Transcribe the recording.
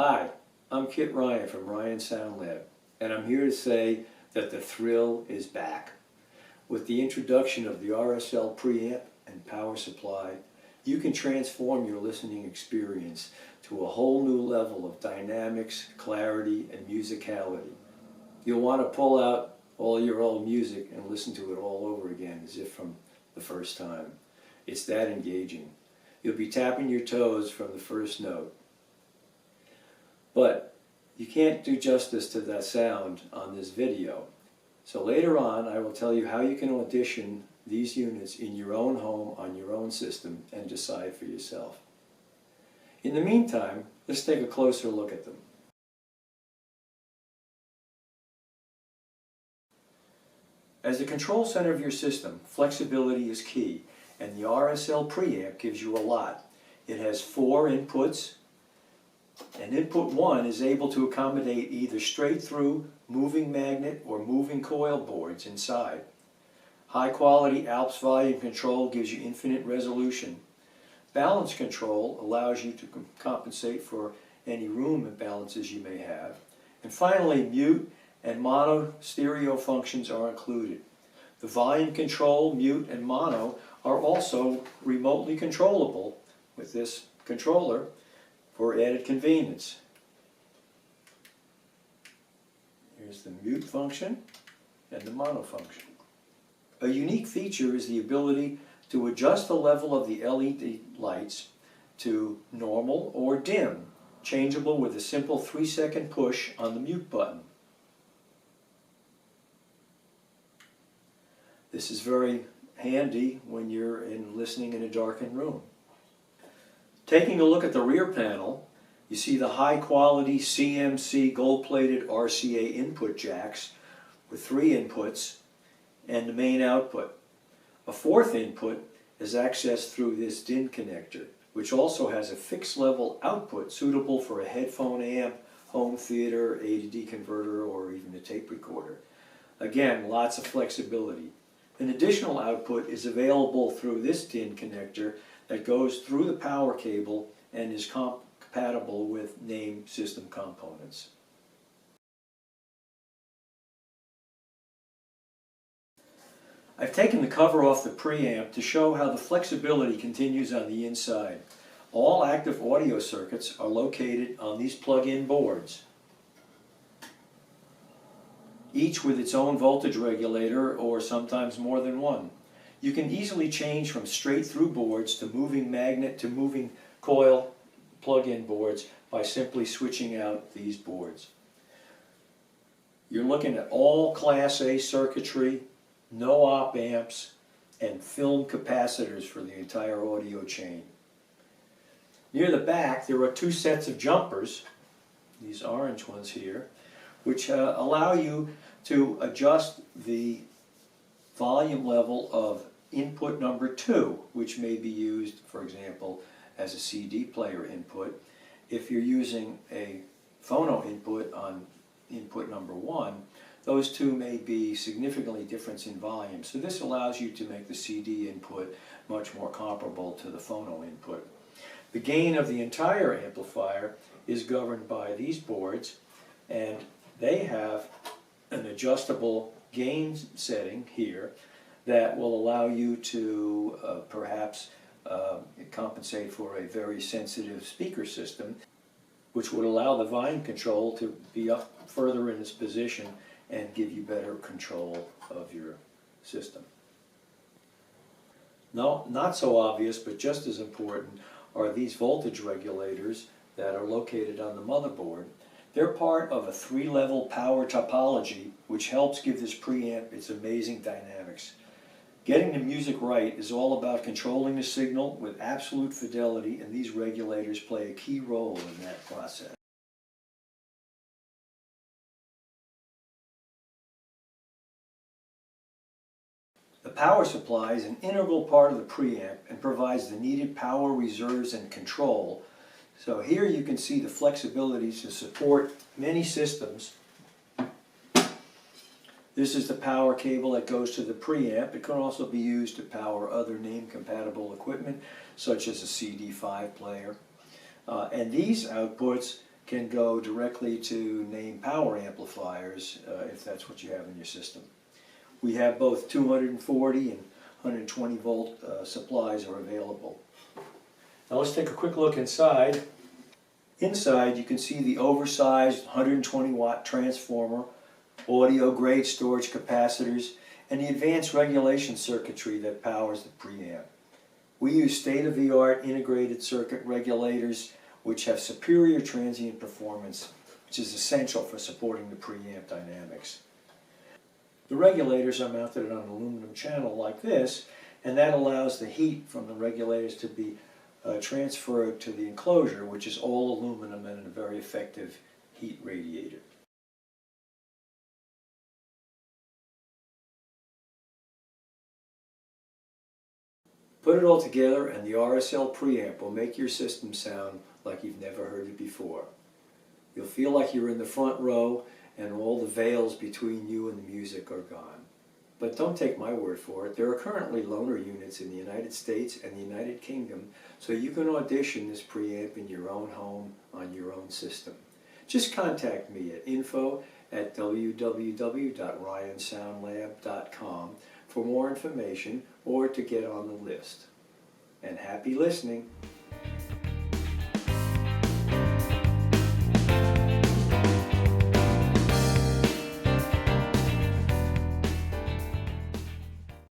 Hi, I'm Kit Ryan from Ryan Sound Lab, and I'm here to say that the thrill is back. With the introduction of the RSL Preamp and power supply, you can transform your listening experience to a whole new level of dynamics, clarity, and musicality. You'll want to pull out all your old music and listen to it all over again as if from the first time. It's that engaging. You'll be tapping your toes from the first note. But you can't do justice to that sound on this video. So later on I will tell you how you can audition these units in your own home on your own system and decide for yourself. In the meantime, let's take a closer look at them. As the control center of your system, flexibility is key, and the RSL Preamp gives you a lot. It has 4 inputs, and input 1 is able to accommodate either straight through moving magnet or moving coil boards inside. High quality Alps volume control gives you infinite resolution. Balance control allows you to compensate for any room imbalances you may have. And finally, mute and mono stereo functions are included. The volume control, mute, and mono are also remotely controllable with this controller for added convenience. Here's the mute function and the mono function. A unique feature is the ability to adjust the level of the LED lights to normal or dim, changeable with a simple 3-second push on the mute button. This is very handy when you're listening in a darkened room. Taking a look at the rear panel, you see the high-quality CMC gold-plated RCA input jacks with 3 inputs and the main output. A 4th input is accessed through this DIN connector, which also has a fixed-level output suitable for a headphone amp, home theater, A/D converter, or even a tape recorder. Again, lots of flexibility. An additional output is available through this DIN connector that goes through the power cable and is compatible with named system components. I've taken the cover off the preamp to show how the flexibility continues on the inside. All active audio circuits are located on these plug-in boards, each with its own voltage regulator or sometimes more than one. You can easily change from straight-through boards to moving magnet to moving coil plug-in boards by simply switching out these boards. You're looking at all Class A circuitry, no op amps, and film capacitors for the entire audio chain. Near the back there are 2 sets of jumpers, these orange ones here, which allow you to adjust the volume level of input number 2, which may be used, for example, as a CD player input. If you're using a phono input on input number 1, those 2 may be significantly different in volume. So this allows you to make the CD input much more comparable to the phono input. The gain of the entire amplifier is governed by these boards, and they have an adjustable gain setting here that will allow you to perhaps compensate for a very sensitive speaker system, which would allow the volume control to be up further in its position and give you better control of your system. No, not so obvious, but just as important are these voltage regulators that are located on the motherboard. They're part of a 3-level power topology which helps give this preamp its amazing dynamics. Getting the music right is all about controlling the signal with absolute fidelity, and these regulators play a key role in that process. The power supply is an integral part of the preamp and provides the needed power reserves and control. So here you can see the flexibility to support many systems. This is the power cable that goes to the preamp. It can also be used to power other name-compatible equipment, such as a CD5 player. And these outputs can go directly to name power amplifiers if that's what you have in your system. We have both 240 and 120 volt supplies are available. Now let's take a quick look inside. Inside you can see the oversized 120 watt transformer, audio grade storage capacitors, and the advanced regulation circuitry that powers the preamp. We use state-of-the-art integrated circuit regulators which have superior transient performance, which is essential for supporting the preamp dynamics. The regulators are mounted on an aluminum channel like this, and that allows the heat from the regulators to be transferred to the enclosure, which is all aluminum and a very effective heat radiator. Put it all together and the RSL Preamp will make your system sound like you've never heard it before. You'll feel like you're in the front row and all the veils between you and the music are gone. But don't take my word for it. There are currently loaner units in the United States and the United Kingdom, so you can audition this preamp in your own home on your own system. Just contact me at info@www.ryansoundlab.com for more information or to get on the list. And happy listening!